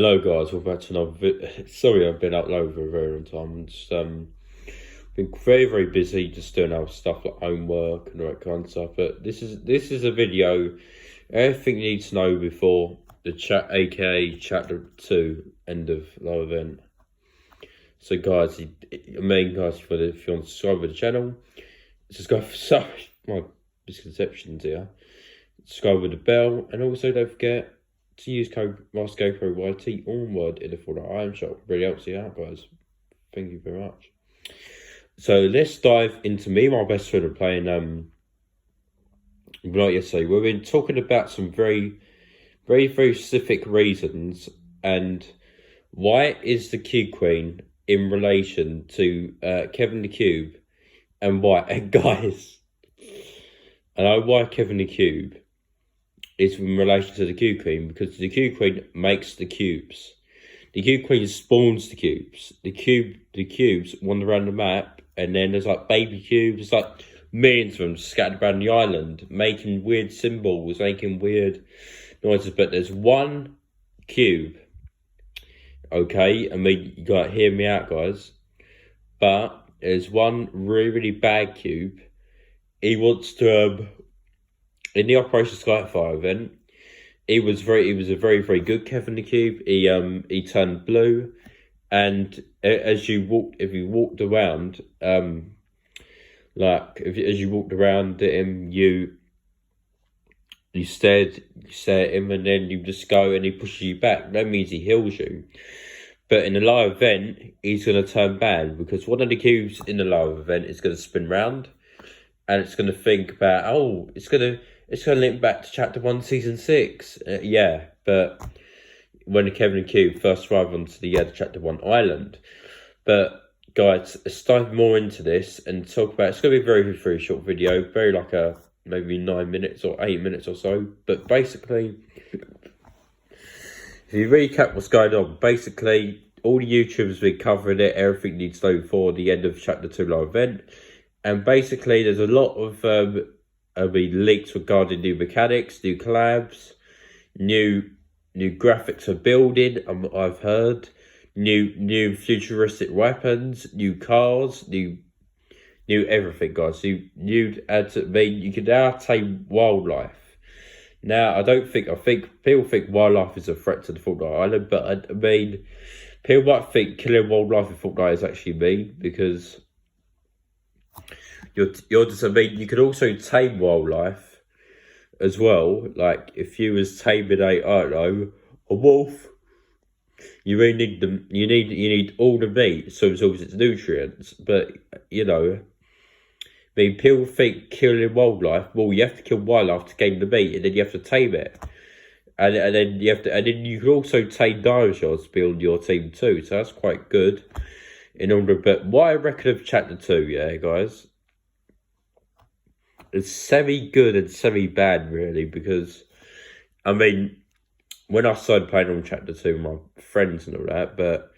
Hello guys, welcome back to another sorry I've been uploading for a very long time. Just been very busy just doing other stuff like homework and all that kind of stuff. But this is a video, everything you need to know before the aka chapter 2 end of the event. So guys, if you want to subscribe to the channel, subscribe sorry, my misconceptions here. Subscribe with the bell, and also don't forget to use code MasterGoProYT, all one word, in the Fortnite item shop. Really helps you out, guys. Thank you very much. So let's dive into me and my best friend playing like yesterday. We've been talking about some very specific reasons and why is the Cube Queen in relation to Kevin the Cube, and why, and guys, I know why Kevin the Cube is in relation to the Cube Queen, because the Cube Queen makes the cubes. The Cube Queen spawns the cubes. The cubes wander around the map, and then there's like baby cubes. There's like millions of them scattered around the island, making weird symbols, making weird noises. But there's one cube. Okay, I mean, you gotta hear me out, guys. But there's one really bad cube. He wants to in the Operation Skyfire event, he was a very good Kevin the Cube. He turned blue, and if you walked around, as you walked around him, you stare at him, and then you just go and he pushes you back. That means he heals you. But in the live event, he's gonna turn bad, because one of the cubes in the live event is gonna spin round, and it's gonna think about, it's gonna link back to chapter 1, season 6. Yeah, but when the Kevin and Cube first arrive onto the chapter 1 island. But guys, let's dive more into this and talk about. It's going to be a very short video, very like maybe 9 minutes or 8 minutes or so. But basically, if you recap what's going on, basically all the YouTubers have been covering it. Everything needs to know before the end of chapter 2 live event, and basically there's a lot of leaks regarding new mechanics, new collabs, new graphics for building. I've heard new futuristic weapons, new cars, new everything, guys. You can now tame wildlife. Now, I think people think wildlife is a threat to the Fortnite island, but I mean, people might think killing wildlife in Fortnite is actually mean, because you could also tame wildlife as well. Like if you was taming a wolf, you really need them. You need all the meat, so absorbs its nutrients. But I mean, people think killing wildlife. Well, you have to kill wildlife to gain the meat, and then you have to tame it, and then you can also tame dinosaurs to build your team too. So that's quite good. But what I reckon of chapter 2, yeah, guys, it's semi-good and semi-bad, really, because, I mean, when I started playing on chapter 2 with my friends and all that, but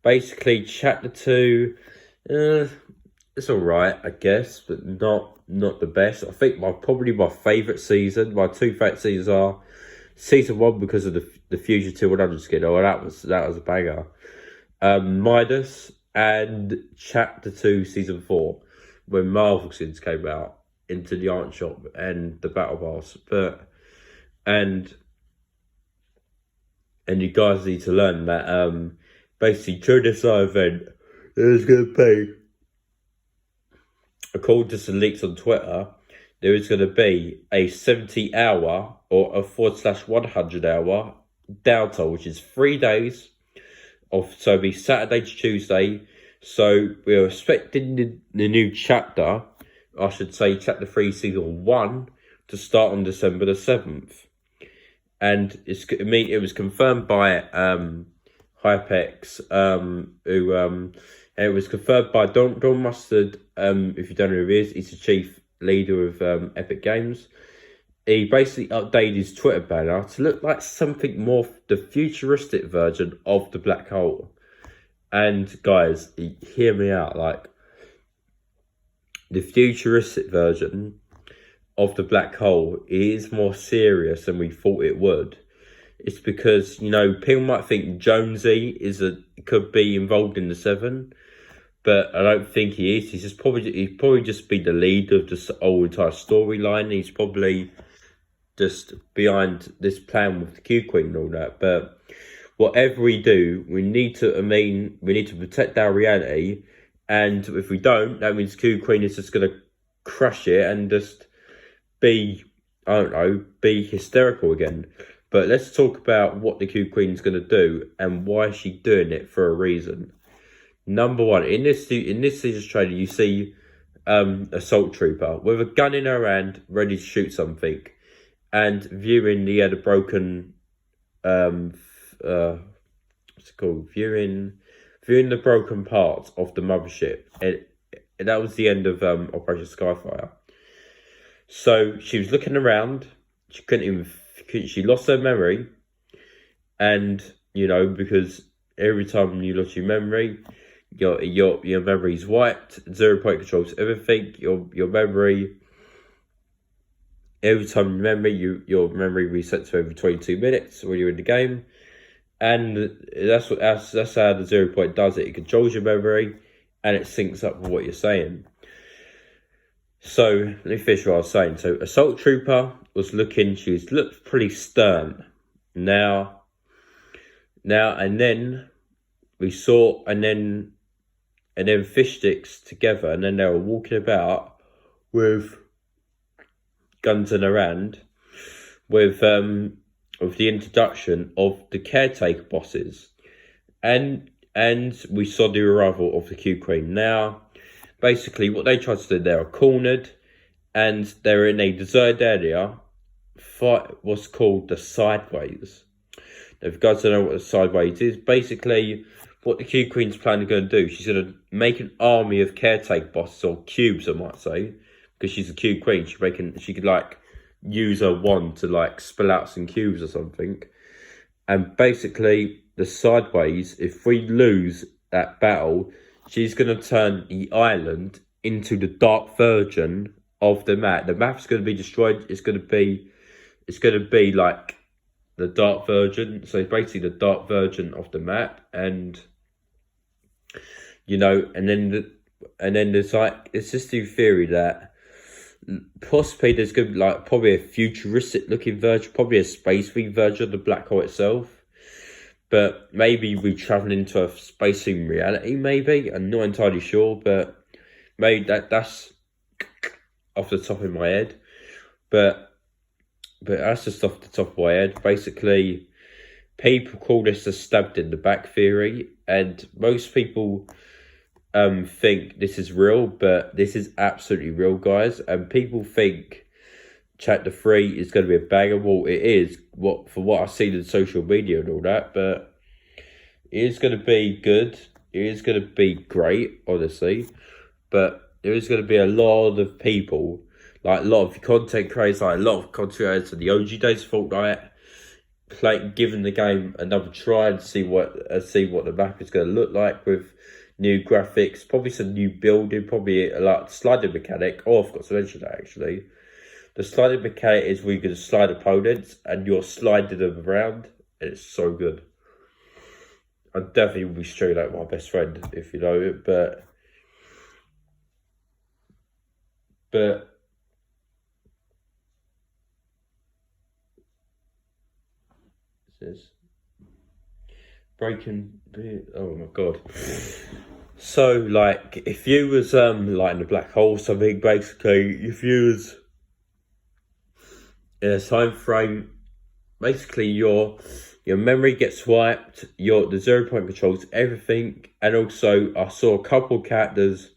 basically chapter 2, it's alright, I guess, but not the best. I think probably my favourite season, my two favourite seasons are season 1 because of the Future 100 skin. Oh, that was a banger. Midas, and chapter 2 season 4 when Marvel skins came out into the art shop and the battle pass. And you guys need to learn that basically during this event there's going to be, according to some leaks on Twitter, there is going to be a 70-hour or a /100 hour downtime, which is 3 days of, so it'll be Saturday to Tuesday. So we're expecting the new chapter, I should say chapter 3 season 1, to start on December the 7th. And it was confirmed by Hypex, and it was confirmed by Don Mustard. If you don't know who he is, he's the chief leader of Epic Games. He basically updated his Twitter banner to look like something more the futuristic version of the black hole. And guys, hear me out, like, the futuristic version of the black hole is more serious than we thought it would. it's because, you know, people might think Jonesy could be involved in the 7, but I don't think he is. He's probably just be the lead of this whole entire storyline. He's probably just behind this plan with the Q Queen and all that. But whatever we do, we need to protect our reality. And if we don't, that means Q Queen is just gonna crush it and just be, I don't know, be hysterical again. But let's talk about what the Q Queen's gonna do and why she's doing it for a reason. Number one, in this season's trailer, you see assault trooper with a gun in her hand, ready to shoot something, and viewing the broken what's it called? Viewing the broken parts of the mothership. And that was the end of Operation Skyfire. So she was looking around. She she lost her memory, and you know, because every time you lose your memory, your memory's wiped. 0 point controls everything. Your memory. Every time you remember, your memory resets for every 22 minutes when you're in the game, and that's how the 0 point does it. It controls your memory, and it syncs up with what you're saying. So let me finish what I was saying. So assault trooper was looking. She looked pretty stern. Now and then we saw, and then fish sticks together, and then they were walking about with guns in their hand, with the introduction of the caretaker bosses, and we saw the arrival of the Q Queen. Now, basically, what they tried to do, they were cornered, and they're in a deserted area. Fight what's called the Sideways. If you guys don't know what the Sideways is, basically what the Q Queen's planning going to do, she's going to make an army of caretaker bosses, or cubes, I might say, because she's a Q Queen. She could like use her wand to like spill out some cubes or something. And basically, the Sideways, if we lose that battle, she's going to turn the island into the dark version of the map. The map's going to be destroyed. It's going to be like the dark version. So basically, the dark version of the map, and you know, and then there's like, it's just the theory that possibly there's going to be like probably a futuristic looking version, probably a space version of the black hole itself. But maybe we travel into a space in reality, maybe. I'm not entirely sure, but maybe that's off the top of my head. But that's just off the top of my head. Basically, people call this the stabbed in the back theory, and most people think this is real, but this is absolutely real, guys. And people think chapter 3 is going to be a banger. Well, it is, for what I see in social media and all that, but it is going to be good. It is going to be great, honestly. But there is going to be a lot of people, like a lot of content creators, like a lot of content creators in the OG days of Fortnite, giving the game another try and see what the map is going to look like with new graphics, probably some new building, probably a like sliding mechanic. Oh, I forgot to mention that actually. The sliding mechanic is where you're going to slide opponents and you're sliding them around, and it's so good. I definitely will be streaming out my best friend if you know it, but this breaking. Oh my god. So like, if you was like in a black hole, something, basically, if you was in a time frame, basically your memory gets wiped, the 0 point controls everything, and also I saw a couple of characters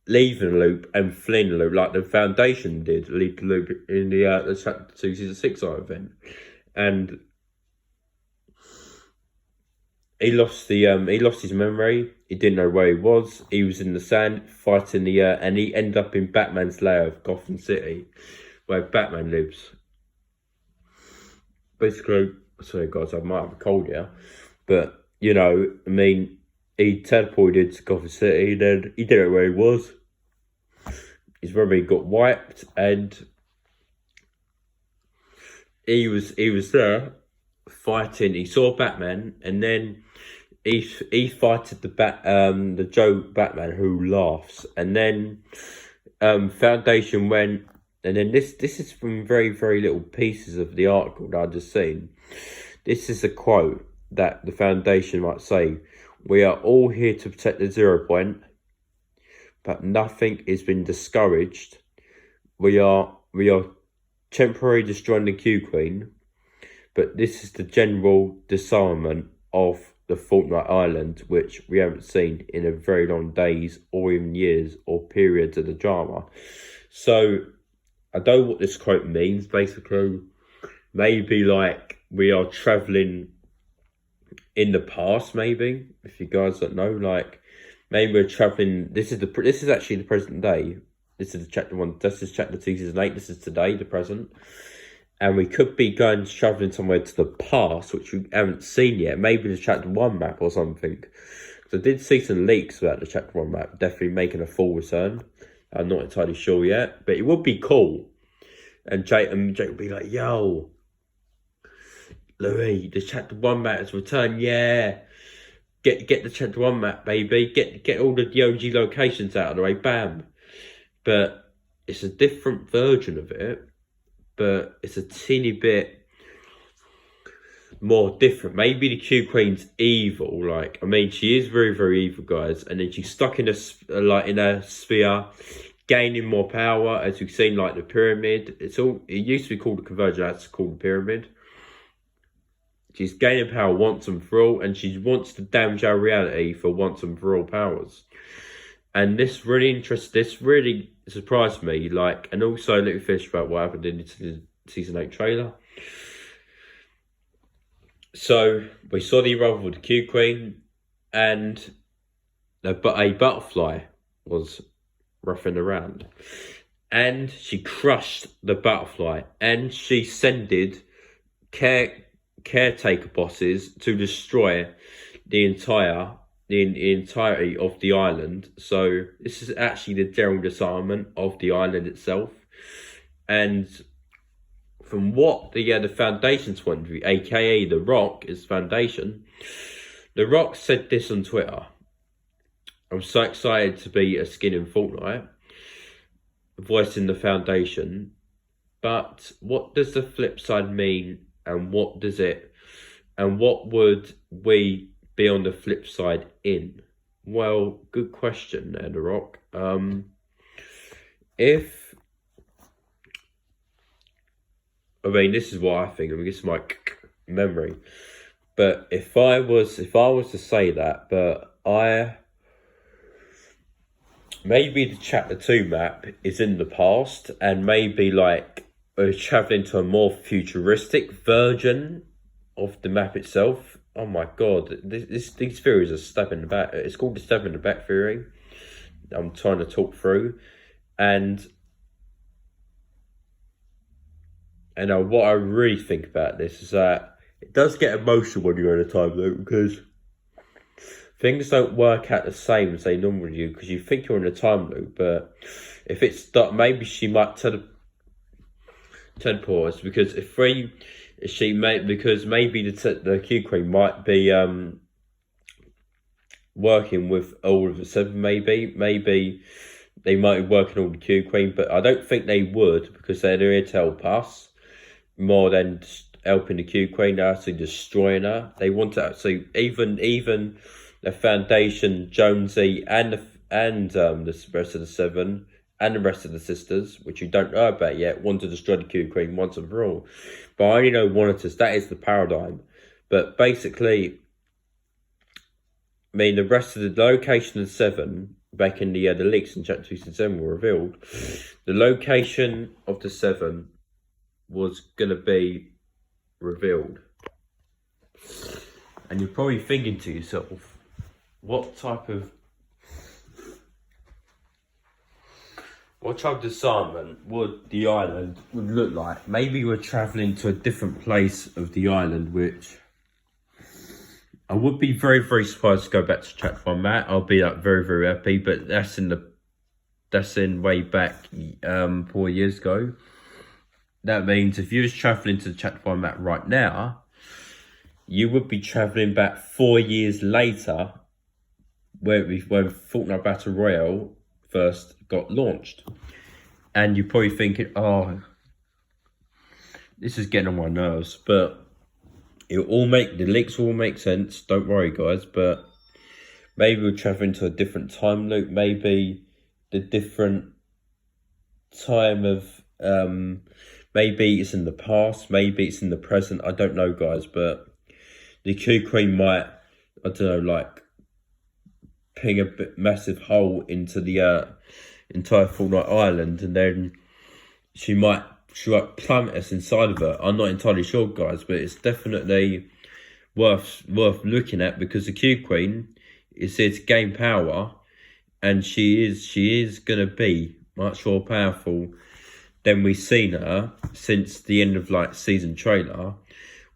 leaving the loop and fleeing the loop, like the Foundation did leave the loop in the chapter 2 season 6 event, and he lost his memory. He didn't know where he was. He was in the sand fighting and he ended up in Batman's lair of Gotham City, where Batman lives. Basically, sorry guys, I might have a cold here, but you know, I mean, he teleported to Gotham City, then he didn't know where he was. His memory got wiped, and he was there, fighting. He saw Batman, and then he fighted the Joe Batman who laughs, and then Foundation went, and then this is from very very little pieces of the article that I just seen. This is a quote that the Foundation might say: "We are all here to protect the 0 point, but nothing has been discouraged. We are temporarily destroying the Q Queen, but this is the general disarmament of the Fortnite Island, which we haven't seen in a very long days or even years or periods of the drama." So I don't know what this quote means. Basically, maybe like we are traveling in the past. Maybe if you guys don't know, like maybe we're traveling. This is actually the present day. This is chapter 1. This is chapter 2, season 8. This is today, the present. And we could be travelling somewhere to the past, which we haven't seen yet. Maybe the chapter 1 map or something. So I did see some leaks about the chapter 1 map, definitely making a full return. I'm not entirely sure yet, but it would be cool. And Jake would be like, "Yo, Louis, the chapter 1 map has returned, yeah. Get the chapter 1 map, baby. Get all the OG locations out of the way, bam." But it's a different version of it. But it's a teeny bit more different. Maybe the Q Queen's evil. Like, I mean, she is very, very evil, guys. And then she's stuck in a sphere, gaining more power, as we've seen, like the pyramid. It used to be called the convergence. Now it's called the pyramid. She's gaining power once and for all, and she wants to damage our reality for once and for all powers. And this really surprised me, like, and also a little fish about what happened in the season 8 trailer. So we saw the arrival of the Q Queen, and a butterfly was roughing around, and she crushed the butterfly, and she sended caretaker bosses to destroy the entirety of the island. So this is actually the general disarmament of the island itself. And from what the Foundation's point of view, aka The Rock is Foundation, The Rock said this on Twitter: "I'm so excited to be a skin in Fortnite, voicing the Foundation. But what does the flip side mean, and what would we be on the flip side in?" Well, good question there, The Rock. This is what I think. I mean, this is my memory. But if I was to say that, but maybe the chapter 2 map is in the past, and maybe like we're traveling to a more futuristic version of the map itself. Oh my god, these theories are stab in the back. It's called the stab in the back theory. I'm trying to talk through, and what I really think about this is that it does get emotional when you're in a time loop, because things don't work out the same as they normally do, because you think you're in a time loop, but if it's maybe she might teleport us, because maybe the Q Queen might be working with all of the 7. Maybe they might be working on the Q Queen, but I don't think they would, because they're here to help us more than helping the Q Queen. They're actually destroying her. They want to actually even the Foundation, Jonesy, and the rest of the 7 and the rest of the sisters, which you don't know about yet, want to destroy the Q Queen once and for all. But I only know one of us. That is the paradigm. But basically, I mean, the rest of the location of the 7, back in the leaks in chapter 2 and 7 were revealed. The location of the 7 was going to be revealed. And you're probably thinking to yourself, what type of disarmament would the island look like? Maybe we're travelling to a different place of the island, which I would be very, very surprised to go back to chapter 1 map. I'll be like very, very happy, but that's in way back 4 years ago. That means if you was travelling to the chapter 1 map right now, you would be travelling back 4 years later, when Fortnite Battle Royale first got launched. And you're probably thinking, oh, this is getting on my nerves, but the leaks will all make sense. Don't worry, guys. But maybe we're traveling to a different time loop. Maybe the different time of maybe it's in the past. Maybe it's in the present. I don't know, guys. But the Q Queen might, I don't know, like ping a massive hole into the entire Fortnite island, and then she might plummet us inside of her. I'm not entirely sure, guys, but it's definitely worth looking at, because the Q Queen is here to gain power, and she is gonna be much more powerful than we've seen her since the end of like season trailer,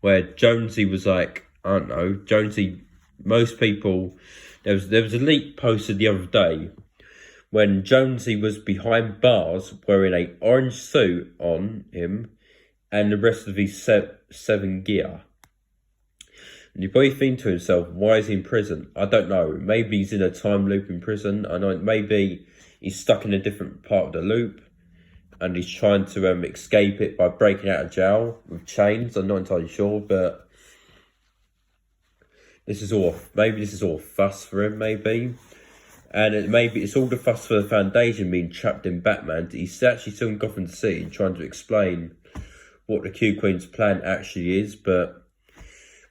where Jonesy was like, I don't know, Jonesy. Most people, there was a leak posted the other day when Jonesy was behind bars wearing a orange suit on him and the rest of his 7 gear. And you probably think to himself, why is he in prison? I don't know. Maybe he's in a time loop in prison. I know maybe he's stuck in a different part of the loop and he's trying to escape it by breaking out of jail with chains. I'm not entirely sure, but this is all fuss for him, maybe. And maybe it's all the fuss for the Foundation being trapped in Batman. He's actually still in Gotham City trying to explain what the Q Queen's plan actually is. But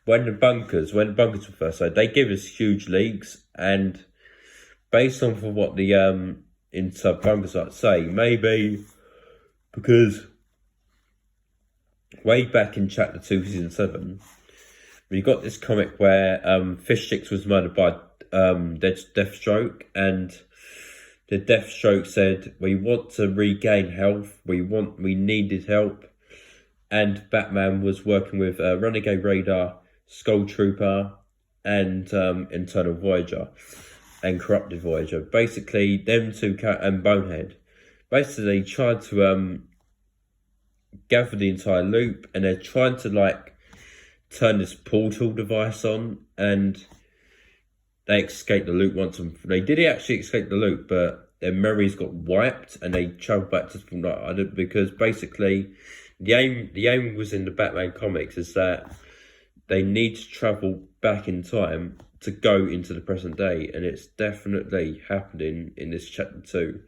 when the bunkers were first, so they give us huge leaks, and based on what the inside bunkers like say, maybe because way back in chapter 2, season 7, we got this comic where Fish Sticks was murdered by Deathstroke, and the Deathstroke said, we want to regain health, we needed help, and Batman was working with Renegade Raider, Skull Trooper, and Internal Voyager and Corrupted Voyager. Basically, them two and Bonehead basically tried to gather the entire loop, and they're trying to like turn this portal device on, and they escaped the loop once. They did actually escape the loop, but their memories got wiped, and they travelled back to Fortnite, because basically the aim was in the Batman comics is that they need to travel back in time to go into the present day, and it's definitely happening in this chapter 2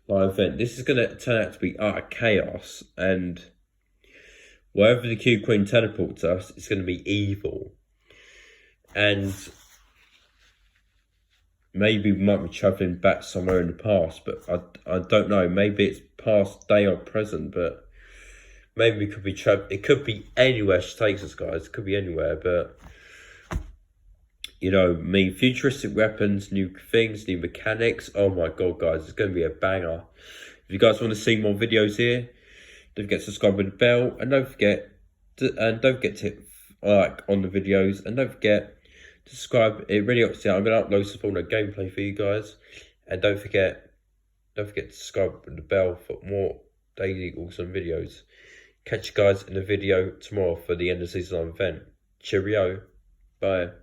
live event. This is going to turn out to be utter chaos, and wherever the Q Queen teleports us, it's going to be evil. And maybe we might be travelling back somewhere in the past, but I don't know. Maybe it's past, day, or present, but maybe we could be it could be anywhere she takes us, guys. It could be anywhere, but you know, futuristic weapons, new things, new mechanics. Oh my god, guys, it's going to be a banger. If you guys want to see more videos here, don't forget to subscribe with the bell, and don't forget to hit like on the videos, and don't forget to subscribe. It really helps out. I'm going to upload some Fortnite gameplay for you guys, and don't forget to subscribe with the bell for more daily awesome videos. Catch you guys in the video tomorrow for the end of season event. Cheerio, bye.